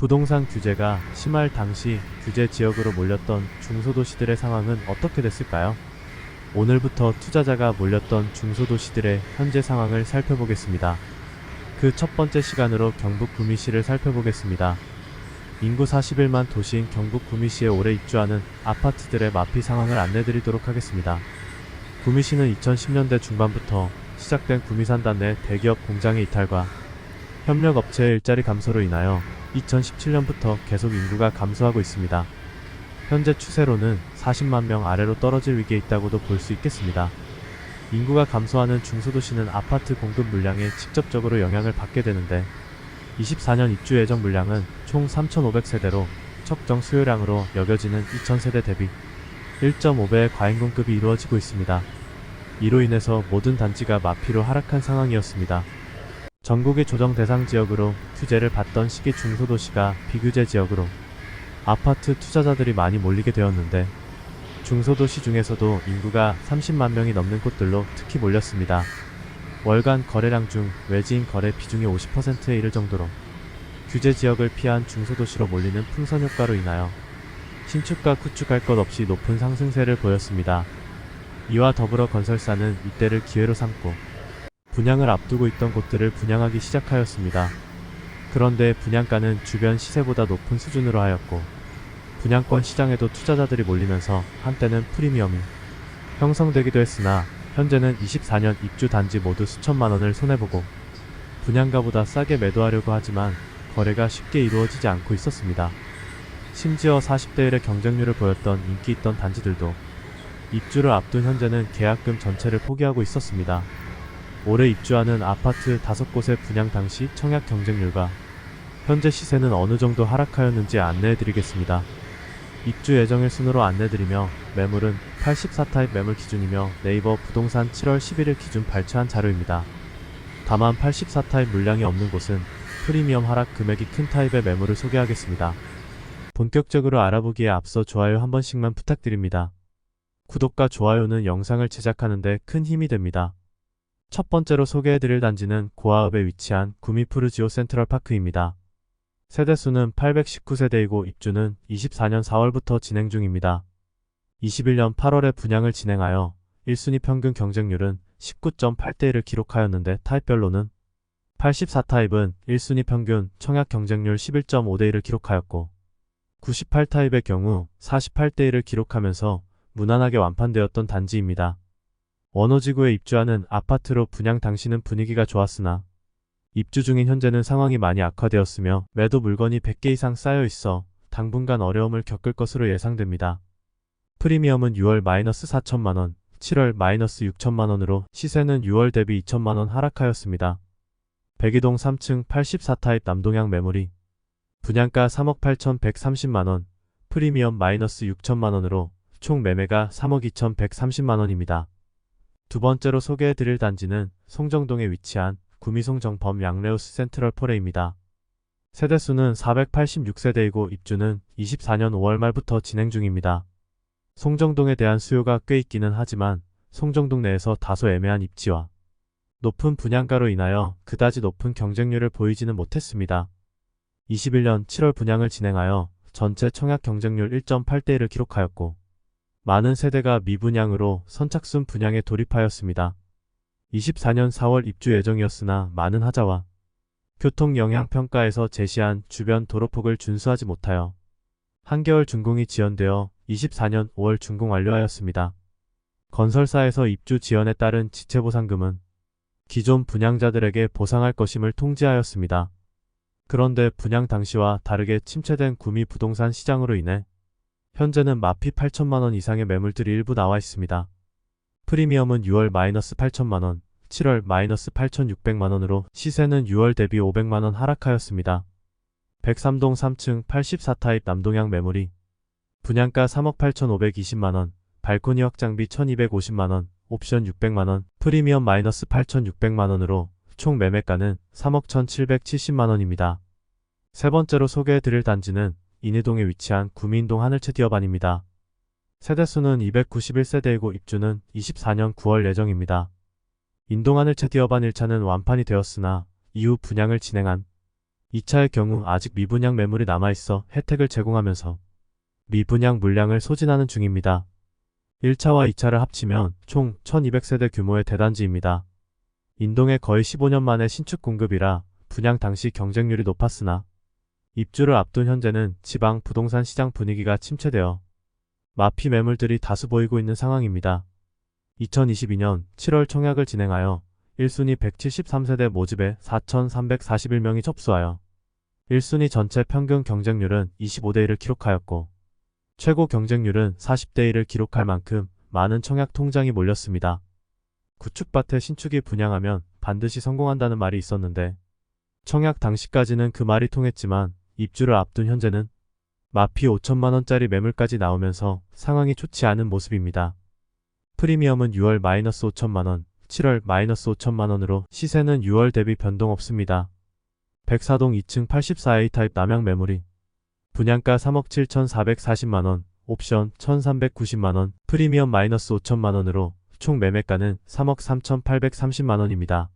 부동산 규제가 심할 당시 규제 지역으로 몰렸던 중소도시들의 상황은 어떻게 됐을까요? 오늘부터 투자자가 몰렸던 중소도시들의 현재 상황을 살펴보겠습니다. 그 첫 번째 시간으로 경북 구미시를 살펴보겠습니다. 인구 41만 도시인 경북 구미시에 올해 입주하는 아파트들의 마피 상황을 안내드리도록 하겠습니다. 구미시는 2010년대 중반부터 시작된 구미산단 내 대기업 공장의 이탈과 협력업체의 일자리 감소로 인하여 2017년부터 계속 인구가 감소하고 있습니다. 현재 추세로는 40만 명 아래로 떨어질 위기에 있다고도 볼 수 있겠습니다. 인구가 감소하는 중소도시는 아파트 공급 물량에 직접적으로 영향을 받게 되는데 24년 입주 예정 물량은 총 3,500세대로 적정 수요량으로 여겨지는 2,000세대 대비 1.5배의 과잉 공급이 이루어지고 있습니다. 이로 인해서 모든 단지가 마피로 하락한 상황이었습니다. 전국의 조정 대상 지역으로 규제를 받던 시기 중소도시가 비규제 지역으로 아파트 투자자들이 많이 몰리게 되었는데 중소도시 중에서도 인구가 30만 명이 넘는 곳들로 특히 몰렸습니다. 월간 거래량 중 외지인 거래 비중이 50%에 이를 정도로 규제 지역을 피한 중소도시로 몰리는 풍선 효과로 인하여 신축과 구축할 것 없이 높은 상승세를 보였습니다. 이와 더불어 건설사는 이때를 기회로 삼고 분양을 앞두고 있던 곳들을 분양하기 시작하였습니다. 그런데 분양가는 주변 시세보다 높은 수준으로 하였고 분양권 시장에도 투자자들이 몰리면서 한때는 프리미엄이 형성되기도 했으나 현재는 24년 입주 단지 모두 수천만 원을 손해보고 분양가보다 싸게 매도하려고 하지만 거래가 쉽게 이루어지지 않고 있었습니다. 심지어 40대 1의 경쟁률을 보였던 인기 있던 단지들도 입주를 앞둔 현재는 계약금 전체를 포기하고 있었습니다. 올해 입주하는 아파트 5곳의 분양 당시 청약 경쟁률과 현재 시세는 어느 정도 하락하였는지 안내해드리겠습니다. 입주 예정일 순으로 안내드리며 매물은 84타입 매물 기준이며 네이버 부동산 7월 11일 기준 발췌한 자료입니다. 다만 84타입 물량이 없는 곳은 프리미엄 하락 금액이 큰 타입의 매물을 소개하겠습니다. 본격적으로 알아보기에 앞서 좋아요 한 번씩만 부탁드립니다. 구독과 좋아요는 영상을 제작하는데 큰 힘이 됩니다. 첫 번째로 소개해드릴 단지는 고아읍에 위치한 구미푸르지오 센트럴파크입니다. 세대수는 819세대이고 입주는 24년 4월부터 진행 중입니다. 21년 8월에 분양을 진행하여 1순위 평균 경쟁률은 19.8대1을 기록하였는데 타입별로는 84타입은 1순위 평균 청약 경쟁률 11.5대1을 기록하였고 98타입의 경우 48대1을 기록하면서 무난하게 완판되었던 단지입니다. 원호지구에 입주하는 아파트로 분양 당시는 분위기가 좋았으나 입주 중인 현재는 상황이 많이 악화되었으며 매도 물건이 100개 이상 쌓여 있어 당분간 어려움을 겪을 것으로 예상됩니다. 프리미엄은 6월 -4천만원, 7월 -6천만원으로 시세는 6월 대비 2천만원 하락하였습니다. 백이동 3층 84타입 남동향 매물이 분양가 3억 8,130만원, 프리미엄 -6천만원으로 총 매매가 3억 2,130만원입니다. 두 번째로 소개해드릴 단지는 송정동에 위치한 구미송정범 양레우스 센트럴 포레입니다. 세대수는 486세대이고 입주는 24년 5월 말부터 진행 중입니다. 송정동에 대한 수요가 꽤 있기는 하지만 송정동 내에서 다소 애매한 입지와 높은 분양가로 인하여 그다지 높은 경쟁률을 보이지는 못했습니다. 21년 7월 분양을 진행하여 전체 청약 경쟁률 1.8대1을 기록하였고 많은 세대가 미분양으로 선착순 분양에 돌입하였습니다. 24년 4월 입주 예정이었으나 많은 하자와 교통영향평가에서 제시한 주변 도로폭을 준수하지 못하여 한겨울 준공이 지연되어 24년 5월 준공 완료하였습니다. 건설사에서 입주 지연에 따른 지체보상금은 기존 분양자들에게 보상할 것임을 통지하였습니다. 그런데 분양 당시와 다르게 침체된 구미 부동산 시장으로 인해 현재는 마피 8천만원 이상의 매물들이 일부 나와 있습니다. 프리미엄은 6월 -8천만원, 7월 -8,600만원으로 시세는 6월 대비 500만원 하락하였습니다. 103동 3층 84타입 남동향 매물이 분양가 3억 8,520만원, 발코니 확장비 1,250만원, 옵션 600만원, 프리미엄 -8,600만원으로 총 매매가는 3억 1,770만원입니다. 세 번째로 소개해드릴 단지는 인해동에 위치한 구미인동 하늘채 디어반입니다. 세대수는 291세대이고 입주는 24년 9월 예정입니다. 인동 하늘채 디어반 1차는 완판이 되었으나 이후 분양을 진행한 2차의 경우 아직 미분양 매물이 남아있어 혜택을 제공하면서 미분양 물량을 소진하는 중입니다. 1차와 2차를 합치면 총 1200세대 규모의 대단지입니다. 인동에 거의 15년 만에 신축 공급이라 분양 당시 경쟁률이 높았으나 입주를 앞둔 현재는 지방 부동산 시장 분위기가 침체되어 마피 매물들이 다수 보이고 있는 상황입니다. 2022년 7월 청약을 진행하여 1순위 173세대 모집에 4,341명이 접수하여 1순위 전체 평균 경쟁률은 25대 1을 기록하였고 최고 경쟁률은 40대 1을 기록할 만큼 많은 청약 통장이 몰렸습니다. 구축밭에 신축이 분양하면 반드시 성공한다는 말이 있었는데 청약 당시까지는 그 말이 통했지만 입주를 앞둔 현재는 마피 5천만원짜리 매물까지 나오면서 상황이 좋지 않은 모습입니다. 프리미엄은 6월 -5천만원, 7월 -5천만원으로 시세는 6월 대비 변동 없습니다. 104동 2층 84A 타입 남양 매물이 분양가 3억 7,440만원, 옵션 1,390만원, 프리미엄 -5천만원으로 총 매매가는 3억 3,830만원입니다.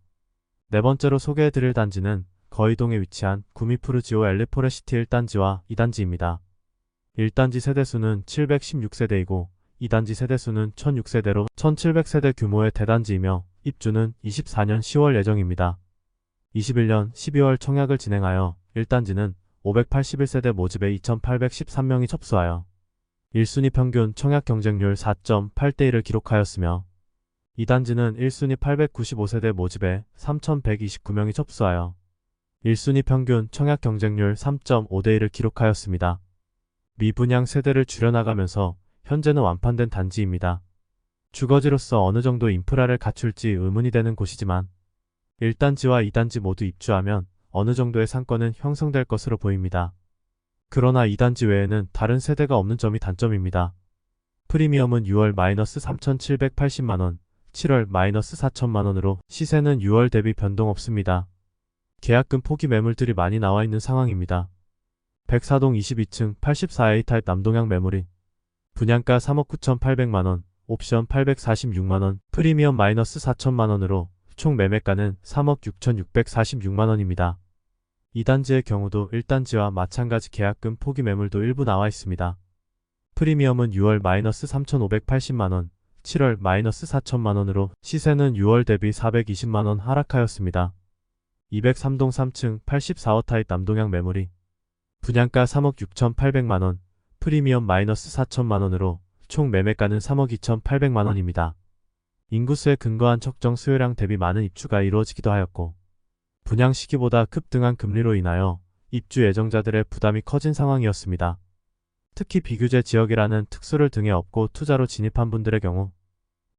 네 번째로 소개해드릴 단지는 거의동에 위치한 구미푸르지오 엘리포레시티 1단지와 2단지입니다. 1단지 세대수는 716세대이고 2단지 세대수는 1006세대로 1700세대 규모의 대단지이며 입주는 24년 10월 예정입니다. 21년 12월 청약을 진행하여 1단지는 581세대 모집에 2813명이 접수하여 1순위 평균 청약 경쟁률 4.8대 1을 기록하였으며 2단지는 1순위 895세대 모집에 3129명이 접수하여 1순위 평균 청약 경쟁률 3.5대 1을 기록하였습니다. 미분양 세대를 줄여나가면서 현재는 완판된 단지입니다. 주거지로서 어느 정도 인프라를 갖출지 의문이 되는 곳이지만 1단지와 2단지 모두 입주하면 어느 정도의 상권은 형성될 것으로 보입니다. 그러나 2단지 외에는 다른 세대가 없는 점이 단점입니다. 프리미엄은 6월 -3,780만원, 7월 -4천만원으로 시세는 6월 대비 변동 없습니다. 계약금 포기 매물들이 많이 나와 있는 상황입니다. 104동 22층 84A 타입 남동향 매물이 분양가 3억 9,800만원, 옵션 846만원, 프리미엄 -4천만원으로 총 매매가는 3억 6,646만원입니다. 2단지의 경우도 1단지와 마찬가지 계약금 포기 매물도 일부 나와 있습니다. 프리미엄은 6월 -3,580만원, 7월 -4천만원으로 시세는 6월 대비 420만원 하락하였습니다. 203동 3층 84호 타입 남동향 매물이 분양가 3억 6,800만원, 프리미엄 -4천만원으로 총 매매가는 3억 2,800만원입니다. 인구수에 근거한 적정 수요량 대비 많은 입주가 이루어지기도 하였고 분양 시기보다 급등한 금리로 인하여 입주 예정자들의 부담이 커진 상황이었습니다. 특히 비규제 지역이라는 특수를 등에 업고 투자로 진입한 분들의 경우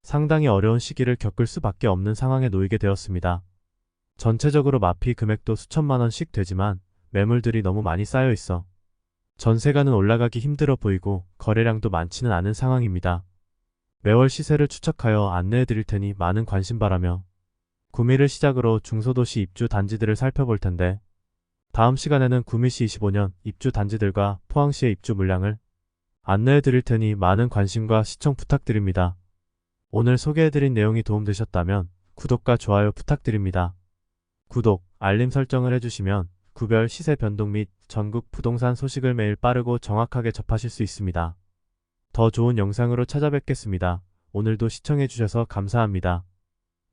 상당히 어려운 시기를 겪을 수밖에 없는 상황에 놓이게 되었습니다. 전체적으로 마피 금액도 수천만원씩 되지만 매물들이 너무 많이 쌓여 있어 전세가는 올라가기 힘들어 보이고 거래량도 많지는 않은 상황입니다. 매월 시세를 추적하여 안내해 드릴 테니 많은 관심 바라며 구미를 시작으로 중소도시 입주 단지들을 살펴볼 텐데 다음 시간에는 구미시 25년 입주 단지들과 포항시의 입주 물량을 안내해 드릴 테니 많은 관심과 시청 부탁드립니다. 오늘 소개해 드린 내용이 도움되셨다면 구독과 좋아요 부탁드립니다. 구독, 알림 설정을 해주시면 구별 시세 변동 및 전국 부동산 소식을 매일 빠르고 정확하게 접하실 수 있습니다. 더 좋은 영상으로 찾아뵙겠습니다. 오늘도 시청해주셔서 감사합니다.